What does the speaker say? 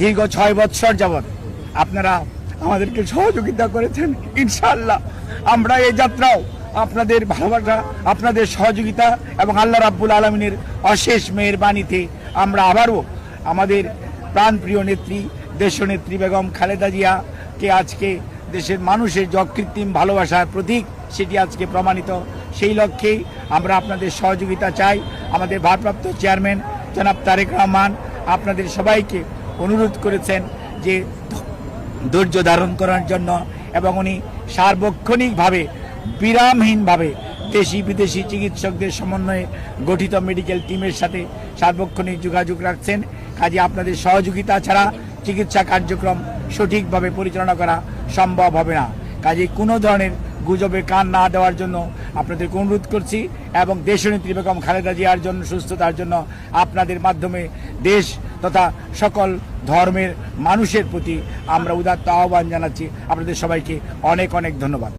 দীর্ঘ 6 বৎসর যাবৎ আপনারা আমাদেরকে সহযোগিতা করেছেন। ইনশাআল্লাহ আমরা এই যাত্রাও আপনাদের ভালোবাসা, আপনাদের সহযোগিতা এবং আল্লাহ রাব্বুল আলামিনের অশেষ মেহেরবানিতে আমরা আবারও আমাদের প্রাণপ্রিয় নেত্রী দেশনেত্রী বেগম খালেদা জিয়াকে আজকে দেশের মানুষের যে অকৃত্রিম ভালোবাসার প্রতীক সেটি আজকে প্রমাণিত। সেই লক্ষ্যেই আমরা আপনাদের সহযোগিতা চাই। আমাদের ভারপ্রাপ্ত চেয়ারম্যান জনাব তারেক রহমান আপনাদের সবাইকে অনুরোধ করেছেন যে ধৈর্য ধারণ করার জন্য, এবং উনি সার্বক্ষণিকভাবে বিরামহীনভাবে দেশি বিদেশি চিকিৎসকদের সমন্বয়ে গঠিত মেডিকেল টিমের সাথে সার্বক্ষণিক যোগাযোগ রাখছেন। কাজে আপনাদের সহযোগিতা ছাড়া চিকিৎসা কার্যক্রম সঠিকভাবে পরিচালনা করা সম্ভব হবে না। কাজে কোনো ধরনের গুজবে কান না দেওয়ার জন্য আপনাদেরকে অনুরোধ করছি, এবং দেশনেত্রী বেগম খালেদা জিয়ার জন্য সুস্থতার জন্য আপনাদের মাধ্যমে দেশ তথা সকল ধর্মের মানুষের প্রতি আমরা উদাত্ত আহ্বান জানাচ্ছি। আপনাদের সবাইকে অনেক অনেক ধন্যবাদ।